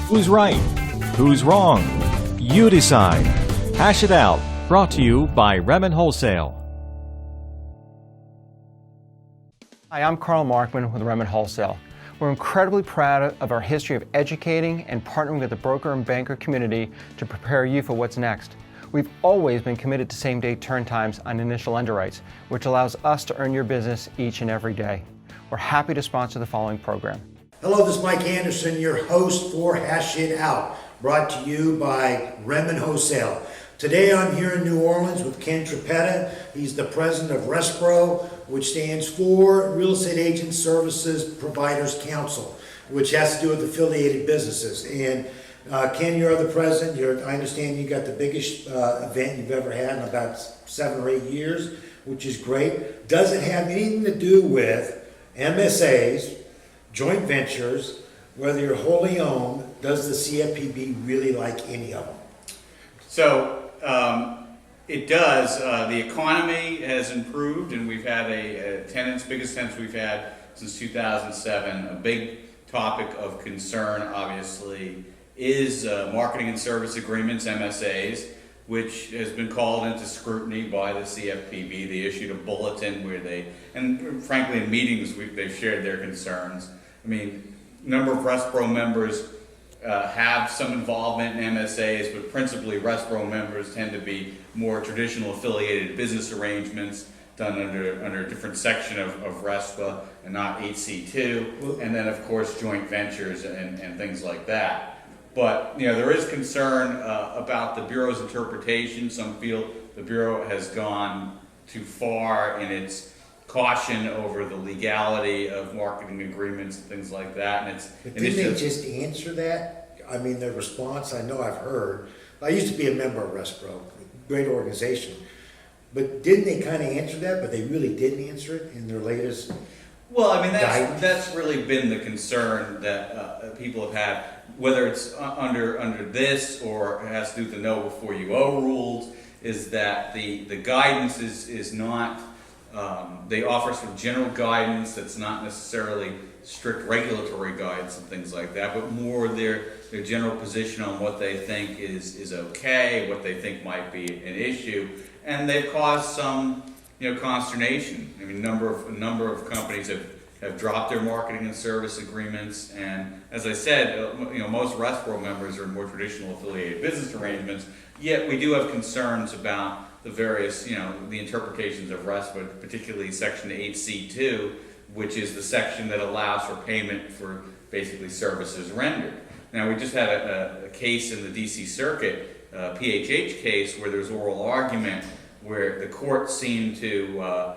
Who's right? Who's wrong? You decide. Hash it out. Brought to you by Redmond Wholesale. Hi, I'm Carl Markman with Redmond Wholesale. We're incredibly proud of our history of educating and partnering with the broker and banker community to prepare you for what's next. We've always been committed to same-day turn times on initial underwrites, which allows us to earn your business each and every day. We're happy to sponsor the following program. Hello, this is Mike Anderson, your host for Hash It Out, brought to you by Redmond Wholesale. Today I'm here in New Orleans with Ken Tripetta. He's the president of RESPRO, which stands for Real Estate Agent Services Providers Counsel, which has to do with affiliated businesses. And Ken, you're the president. I understand you got the biggest event you've ever had in about 7 or 8 years, which is great. Does it have anything to do with MSAs, joint ventures, whether you're wholly owned? Does the CFPB really like any of them? So it does. The economy has improved, and we've had biggest tenants we've had since 2007. A big topic of concern, obviously, is marketing and service agreements, MSAs, which has been called into scrutiny by the CFPB. They issued a bulletin where and frankly in meetings they've shared their concerns. I mean, a number of RESPRO members have some involvement in MSAs, but principally RESPRO members tend to be more traditional affiliated business arrangements done under a different section of RESPA and not HC2, and then of course joint ventures and things like that. But there is concern about the Bureau's interpretation. Some feel the Bureau has gone too far in its caution over the legality of marketing agreements and things like that. But didn't they just answer that? I mean, their response, I know I've heard. I used to be a member of RESPRO, great organization. But didn't they kind of answer that? But they really didn't answer it in their latest. Well, I mean, that's really been the concern that people have had, whether it's under this or it has to do with the know before you owe rules, is that the guidance is not, they offer some general guidance that's not necessarily strict regulatory guidance and things like that, but more their general position on what they think is okay, what they think might be an issue, and they've caused some consternation. I mean, a number of companies have dropped their marketing and service agreements, and as I said, most RESPRO members are in more traditional affiliated business arrangements. Yet we do have concerns about the various, the interpretations of RESPA, particularly Section 8C2, which is the section that allows for payment for basically services rendered. Now, we just had a case in the D.C. Circuit, PHH case, where there's oral argument where the court seemed to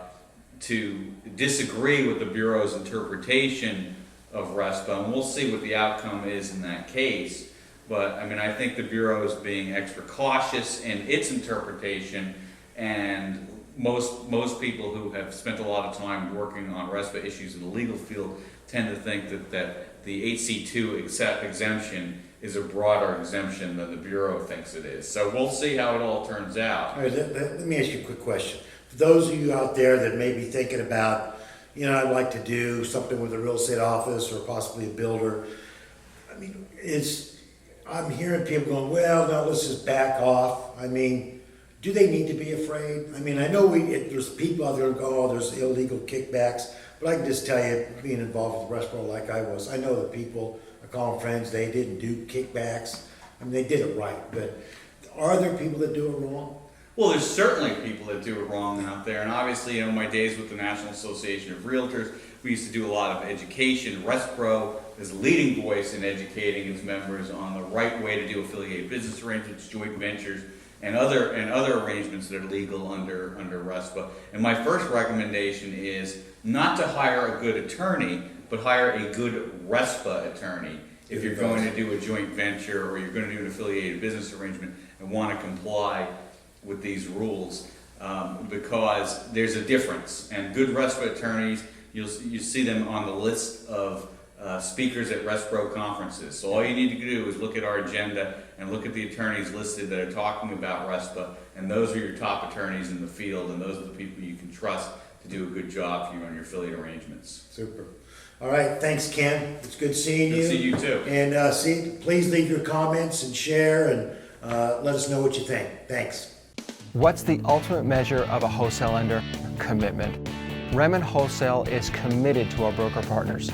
disagree with the Bureau's interpretation of RESPA, and we'll see what the outcome is in that case. But I mean, I think the Bureau is being extra cautious in its interpretation, and most people who have spent a lot of time working on RESPA issues in the legal field tend to think that the 8C2 exemption is a broader exemption than the Bureau thinks it is. So we'll see how it all turns out. All right, let me ask you a quick question. For those of you out there that may be thinking about, I'd like to do something with a real estate office or possibly a builder. I mean, I'm hearing people going, well, no, let's just back off. I mean, do they need to be afraid? I mean, I know there's people out there who go, oh, there's illegal kickbacks, but I can just tell you, being involved with RESPRO like I was, I know the people, I call them friends, they didn't do kickbacks. I mean, they did it right, but are there people that do it wrong? Well, there's certainly people that do it wrong out there, and obviously, in my days with the National Association of Realtors, we used to do a lot of education. RESPRO is a leading voice in educating its members on the right way to do affiliated business arrangements, joint ventures, and other arrangements that are legal under RESPA. And my first recommendation is not to hire a good attorney, but hire a good RESPA attorney if you're going to do a joint venture or you're going to do an affiliated business arrangement and want to comply with these rules, because there's a difference. And good RESPA attorneys, you see them on the list of speakers at RESPRO conferences. So all you need to do is look at our agenda and look at the attorneys listed that are talking about RESPA, and those are your top attorneys in the field, and those are the people you can trust to do a good job for you on your affiliate arrangements. Super. All right, thanks, Ken. It's good seeing you. Good to see you too. And please leave your comments and share and let us know what you think. Thanks. What's the ultimate measure of a wholesale lender? Commitment. Remen Wholesale is committed to our broker partners.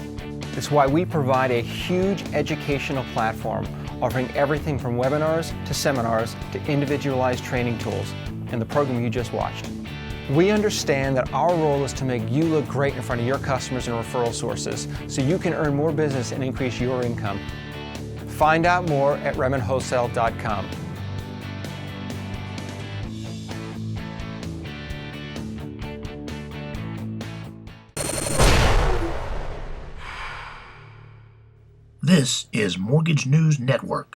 It's why we provide a huge educational platform offering everything from webinars to seminars to individualized training tools and the program you just watched. We understand that our role is to make you look great in front of your customers and referral sources so you can earn more business and increase your income. Find out more at remenwholesale.com. This is Mortgage News Network.